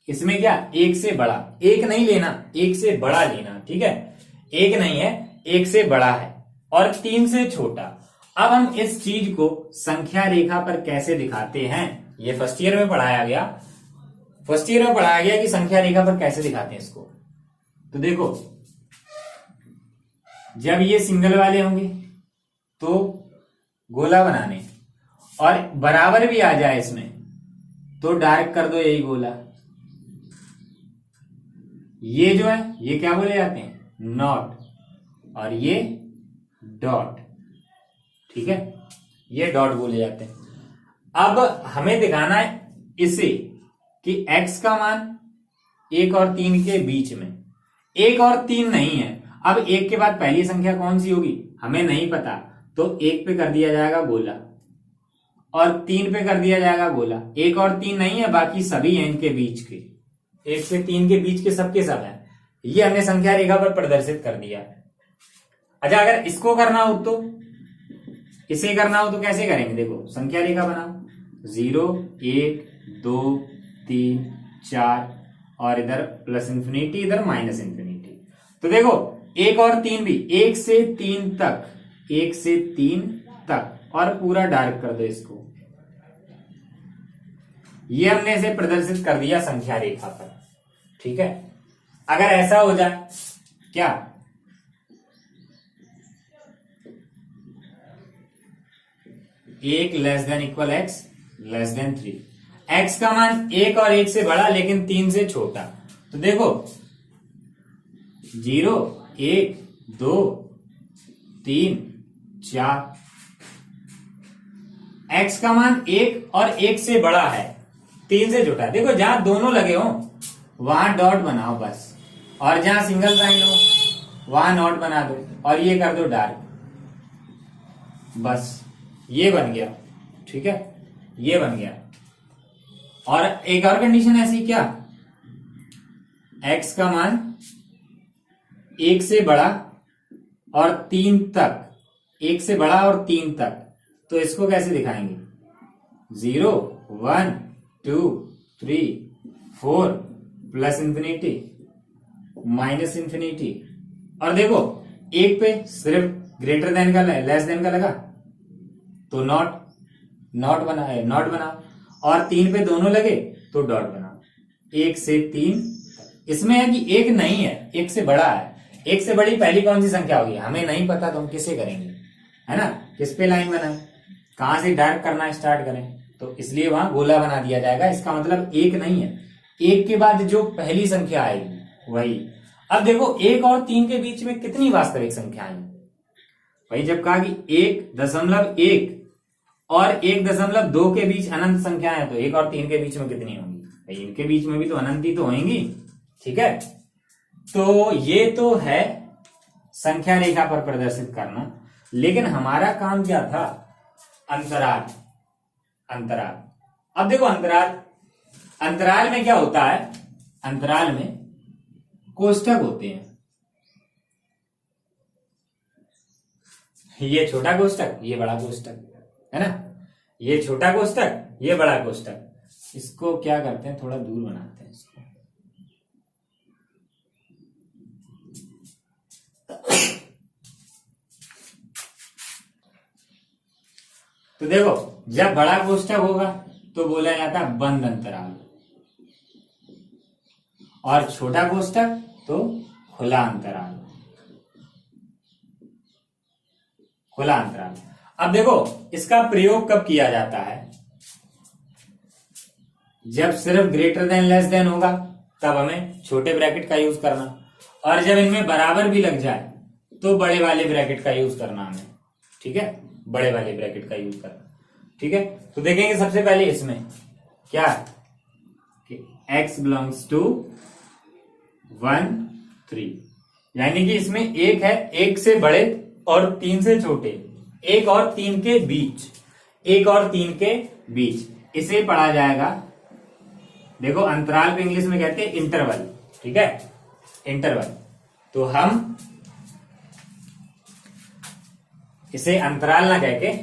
इसमें क्या 1 से बड़ा, 1 नहीं लेना, 1 से बड़ा लेना, ठीक है। 1 नहीं है, 1 से बड़ा है और 3 से छोटा। अब हम इस चीज को संख्या रेखा पर कैसे दिखाते हैं, ये फर्स्ट ईयर में पढ़ाया गया, कि संख्या रेखा पर कैसे दिखाते हैं इसको। तो देखो, जब ये सिंगल वाले होंगे तो गोला बनाने, और बराबर भी आ जाए इसमें तो डार्क कर दो यही गोला। ये जो है ये क्या बोले जाते हैं, नॉट, और ये डॉट, ठीक है, ये डॉट बोले जाते हैं। अब हमें दिखाना है इसे कि x का मान 1 और 3 के बीच में, 1 और 3 नहीं है। अब 1 के बाद पहली संख्या कौन सी होगी हमें नहीं पता, तो 1 पे कर दिया जाएगा गोला और 3 पे कर दिया जाएगा गोला। 1 और 3 नहीं है, बाकी सभी हैं इनके बीच के, 1 से 3 के बीच के सबके सब है। ये हमने संख्या रेखा पर प्रदर्शित कर दिया है। अच्छा, अगर इसको करना हो तो, इसे करना हो तो कैसे करेंगे, देखो संख्या रेखा बनाओ, 0 1 2 3 4 और इधर प्लस इंफिनिटी, इधर माइनस इंफिनिटी। तो देखो 1 और 3 भी 1 से 3 तक, 1 से 3 तक, और पूरा डार्क कर दो इसको। ये हमने इसे प्रदर्शित कर दिया संख्या रेखा पर, ठीक है। अगर ऐसा हो जाए क्या, एक less than equal x less than 3, x का मान 1 और 1 से बड़ा लेकिन 3 से छोटा, तो देखो 0 1 2 3 4, एक्स का मान 1 और 1 से बड़ा है, 3 से छोटा। देखो जहां दोनों लगे हो वहां डॉट बनाओ बस, और जहां सिंगल साइन हो वहां नॉट बना दो, और ये कर दो डार्क, बस ये बन गया, ठीक है, ये बन गया। और एक और कंडीशन ऐसी क्या, x का मान 1 से बड़ा और 3 तक, 1 से बड़ा और 3 तक, तो इसको कैसे दिखाएंगे, 0 1 2 3 4 प्लस इंफिनिटी माइनस इंफिनिटी। और देखो 1 पे सिर्फ ग्रेटर देन का लेस देन का लगा तो नॉट बनाओ, और 3 पे दोनों लगे तो डॉट बनाओ। 1 से 3, इसमें है कि 1 नहीं है, 1 से बड़ा है, 1 से बड़ी पहली कौन सी संख्या होगी हमें नहीं पता, तो हम किसे करेंगे, है ना, किस पे लाइन बनाए, कहां से डार्क करना स्टार्ट करें, तो इसलिए वहां गोला बना दिया जाएगा। इसका मतलब 1 नहीं है, 1 के बाद जो पहली संख्या आएगी वही। अब देखो 1 और 3 के बीच में कितनी वास्तविक संख्याएं हैं? भाई जब कहा कि 1.1 और 1.2 के बीच अनंत संख्या है तो 1 और 3 के बीच में कितनी होंगी? भाई इनके बीच में भी तो अनंत ही तो होंगी। ठीक है, तो ये तो है संख्या रेखा पर प्रदर्शित करना, लेकिन हमारा काम क्या था? अंतराल। अंतराल, अब देखो अंतराल में क्या होता है? अंतराल में कोष्ठक होते हैं, ये छोटा कोष्ठक, ये बड़ा कोष्ठक, है ना? ये छोटा कोष्ठक, ये बड़ा कोष्ठक। इसको क्या करते हैं, थोड़ा दूर बनाते हैं इसको। तो देखो जब बड़ा कोष्ठक होगा तो बोला जाता है बंद अंतराल, और छोटा कोष्ठक तो खुला अंतराल। खुला अंतराल। अब देखो इसका प्रयोग कब किया जाता है? जब सिर्फ ग्रेटर देन लेस देन होगा तब हमें छोटे ब्रैकेट का यूज करना, और जब इनमें बराबर भी लग जाए तो बड़े वाले ब्रैकेट का यूज करना हमें। ठीक है, बड़े वाले ब्रैकेट का यूज करना। ठीक है, तो देखेंगे सबसे पहले इसमें क्या कि x बिलोंग्स टू 1 3, यानी कि इसमें एक है 1 से बड़े और 3 से छोटे, 1 और 3 के बीच, 1 और 3 के बीच, इसे पढ़ा जाएगा। देखो अंतराल को इंग्लिश में कहते हैं इंटरवल। ठीक है, इंटरवल। तो हम इसे अंतराल ना कह के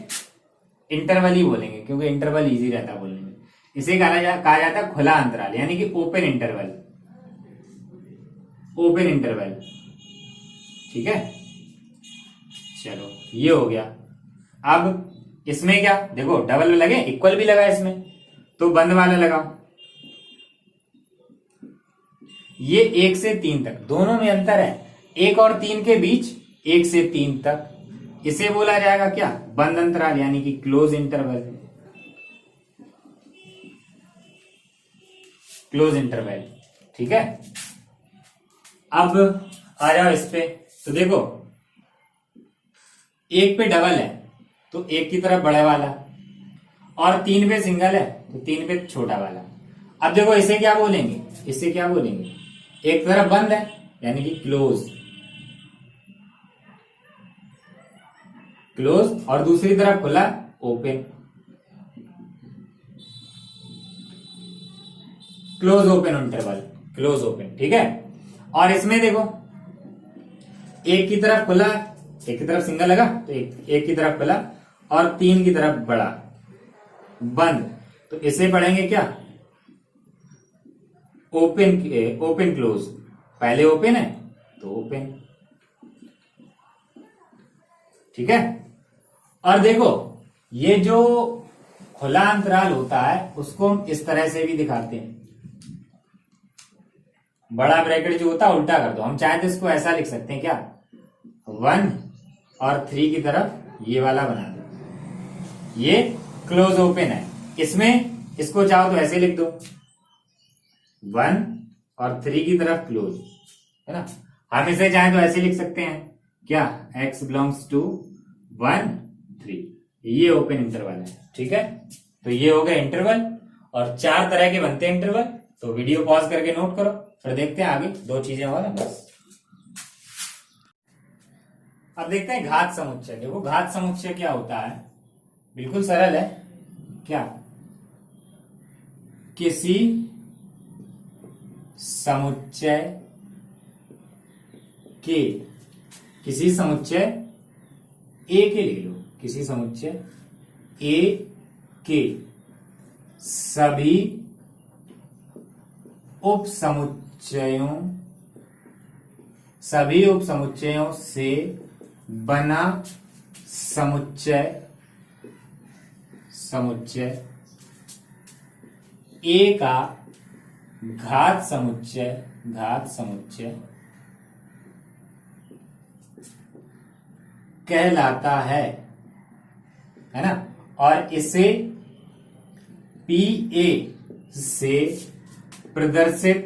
इंटरवल ही बोलेंगे, क्योंकि इंटरवल इजी रहता है बोलने में। इसे कहा जाता है खुला अंतराल, यानी कि ओपन इंटरवल। Open interval. ठीक है, चलो ये हो गया। अब इसमें क्या, देखो डबल लगे, इक्वल भी लगा इसमें, तो बंद वाला लगाओ। ये 1 से 3 तक, दोनों में अंतर है, 1 और 3 के बीच 1 से 3 तक, इसे बोला जाएगा क्या? बंद अंतराल, यानी कि क्लोज इंटरवल। Close interval. ठीक है, अब आ जाओ इस पे। तो देखो 1 पे डबल है तो 1 की तरफ बड़ा वाला, और 3 पे सिंगल है तो 3 पे छोटा वाला। अब देखो इसे क्या बोलेंगे? इसे क्या बोलेंगे? एक तरफ बंद है यानी कि क्लोज, क्लोज, और दूसरी तरफ खुला, open. Close open interval, close open. ठीक है, और इसमें देखो 1 की तरफ खुला, 1 की तरफ सिंगल लगा तो एक की तरफ खुला, और 3 की तरफ बड़ा, बंद। तो इसे पढ़ेंगे क्या? ओपन। ओपन क्लोज, पहले ओपन है तो ओपन। ठीक है, और देखो ये जो खुला अंतराल होता है उसको हम इस तरह से भी दिखाते हैं। बड़ा ब्रैकेट जो होता है उल्टा कर दो, हम चाहे तो इसको ऐसा लिख सकते हैं क्या? 1 और 3 की तरफ ये वाला बना दो, ये क्लोज ओपन है। इसमें इसको चाहो तो ऐसे लिख दो, 1 और 3 की तरफ क्लोज, है ना? हम इसे चाहे तो ऐसे लिख सकते हैं क्या? x बिलोंग्स टू 1 3, ये ओपन इंटरवल है। ठीक है, तो ये हो गया इंटरवल, और 4 तरह के बनते हैं इंटरवल। तो वीडियो पॉज करके नोट करो, फिर देखते हैं आगे 2 चीजें और हैं बस। अब देखते हैं घात समुच्चय। देखो घात समुच्चय क्या होता है, बिल्कुल सरल है। क्या? किसी समुच्चय के, किसी समुच्चय ए के ले लो, किसी समुच्चय ए के सभी उप समुच्चयों से बना समुच्चय ए का घात समुच्चय कहलाता है ना? और इसे PA से प्रदर्शित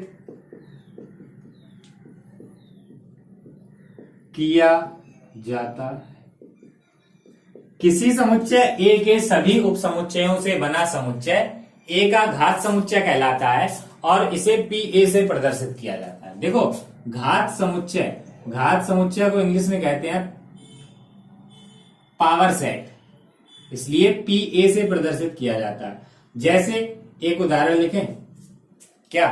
किया जाता है। किसी समुच्चय ए के सभी उप समुच्चयों से बना समुच्चय ए का घात समुच्चय कहलाता है और इसे पी ए से प्रदर्शित किया जाता है। देखो घात समुच्चय को इंग्लिश में कहते हैं पावर सेट, इसलिए पी ए से प्रदर्शित किया जाता है। जैसे एक उदाहरण लिखें क्या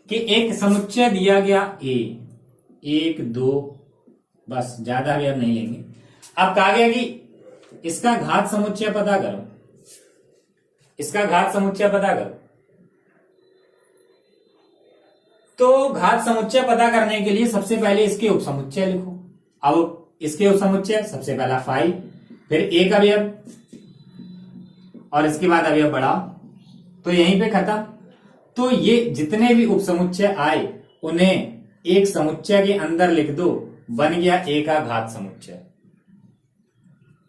कि एक समुच्चय दिया गया ए, 1 2, बस ज्यादा भी अब नहीं लेंगे। अब कहा गया कि इसका घात समुच्चय पता करो, इसका घात समुच्चय पता करो। तो घात समुच्चय पता करने के लिए सबसे पहले इसके उप समुच्चय लिखो। अब इसके उप समुच्चय सबसे पहला 5, फिर एक अवयव और इसके बाद अवयव बढ़ाओ, तो यहीं पे खत्म। तो ये जितने भी उप समुच्चय आए उन्हें एक समुच्चय के अंदर लिख दो, बन गया ए का घात समुच्चय,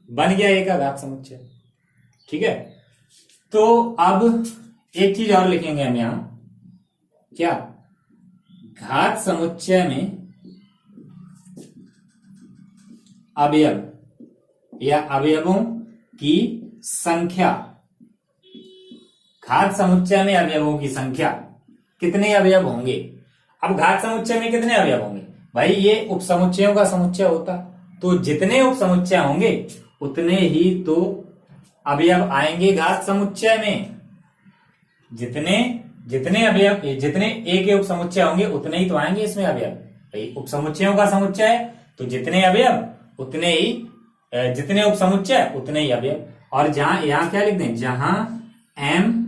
बन गया ए का घात समुच्चय। ठीक है, तो अब एक चीज और लिखेंगे हम यहां, क्या घात समुच्चय में अवयव या अवयवों की संख्या, घात समुच्चय में अवयवों की संख्या कितने अवयव होंगे। अब घात समुच्चय में कितने अवयव होंगे भाई, ये उप समुच्चयों का समुच्चय होता, तो जितने उप समुच्चय होंगे उतने ही तो अवयव आएंगे घात समुच्चय में। जितने अवयव, जितने ए के उप समुच्चय होंगे उतने ही तो आएंगे इसमें अवयव। भाई उप समुच्चयों का समुच्चय है तो जितने अवयव उतने ही, जितने उप समुच्चय उतने ही अवयव। और जहां यहां क्या लिख दें, जहां एम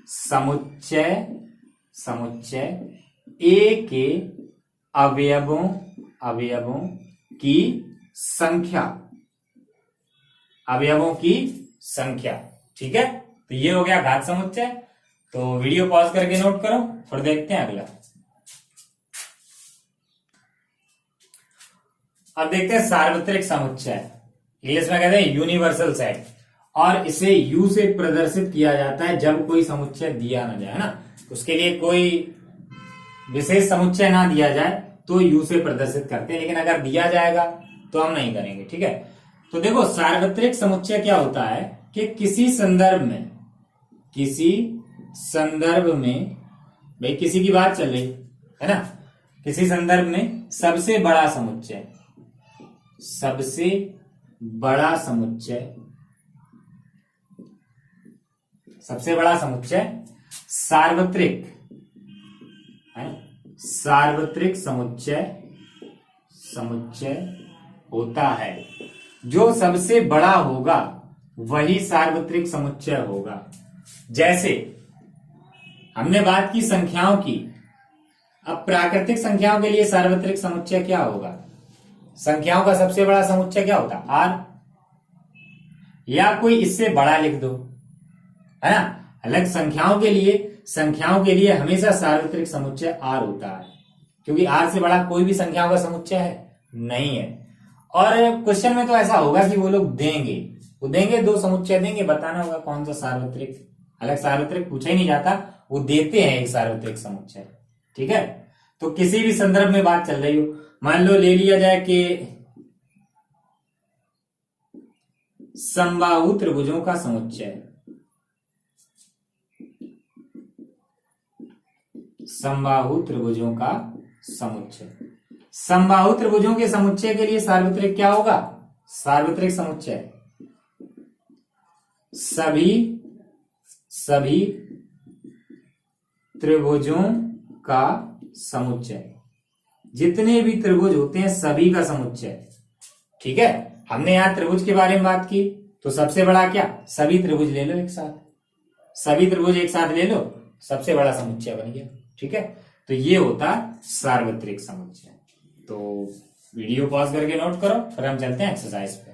समुच्चय ए के अवयवों की संख्या, अवयवों की संख्या। ठीक है, तो ये हो गया घात समुच्चय। तो वीडियो पॉज करके नोट करो, फिर देखते हैं अगला। अब देखते हैं सार्वत्रिक समुच्चय, इंग्लिश में कहते हैं यूनिवर्सल सेट, और इसे यू से प्रदर्शित किया जाता है जब कोई समुच्चय दिया ना जाए ना, उसके लिए कोई विशेष समुच्चय ना दिया जाए तो यू से प्रदर्शित करते हैं, लेकिन अगर दिया जाएगा तो हम नहीं करेंगे। ठीक है, तो देखो सार्वत्रिक समुच्चय क्या होता है कि किसी संदर्भ में भाई किसी की बात चल रही है ना, किसी संदर्भ में सबसे बड़ा समुच्चय सार्वत्रिक है, सार्वत्रिक समुच्चय होता है। जो सबसे बड़ा होगा वही सार्वत्रिक समुच्चय होगा। जैसे हमने बात की संख्याओं की, अब प्राकृतिक संख्याओं के लिए सार्वत्रिक समुच्चय क्या होगा, संख्याओं का सबसे बड़ा समुच्चय क्या होता है, आर, या कोई इससे बड़ा लिख दो, है ना। अलग संख्याओं के लिए हमेशा सार्वत्रिक समुच्चय आर होता है, क्योंकि आर से बड़ा कोई भी संख्याओं का समुच्चय है नहीं है। और क्वेश्चन में तो ऐसा होगा कि वो लोग देंगे 2 समुच्चय देंगे, बताना होगा कौन सा सार्वत्रिक। अलग सार्वत्रिक पूछा ही नहीं जाता, वो देते हैं एक सार्वत्रिक समुच्चय। ठीक है, तो किसी भी संदर्भ में बात चल रही हो, मान लो ले लिया जाए कि समबाहु त्रिभुजों का समुच्चय, समबाहु त्रिभुजों के समुच्चय के लिए सार्वत्रिक क्या होगा, सार्वत्रिक समुच्चय सभी त्रिभुजों का समुच्चय, जितने भी त्रिभुज होते हैं सभी का समुच्चय। ठीक है, हमने यहां त्रिभुज के बारे में बात की, तो सबसे बड़ा क्या, सभी त्रिभुज ले लो एक साथ, सभी त्रिभुज एक साथ ले लो, सबसे बड़ा समुच्चय बन गया। ठीक है, तो ये होता सार्वत्रिक समुच्चय। तो वीडियो पॉज करके नोट करो, फिर हम चलते हैं एक्सरसाइज पे।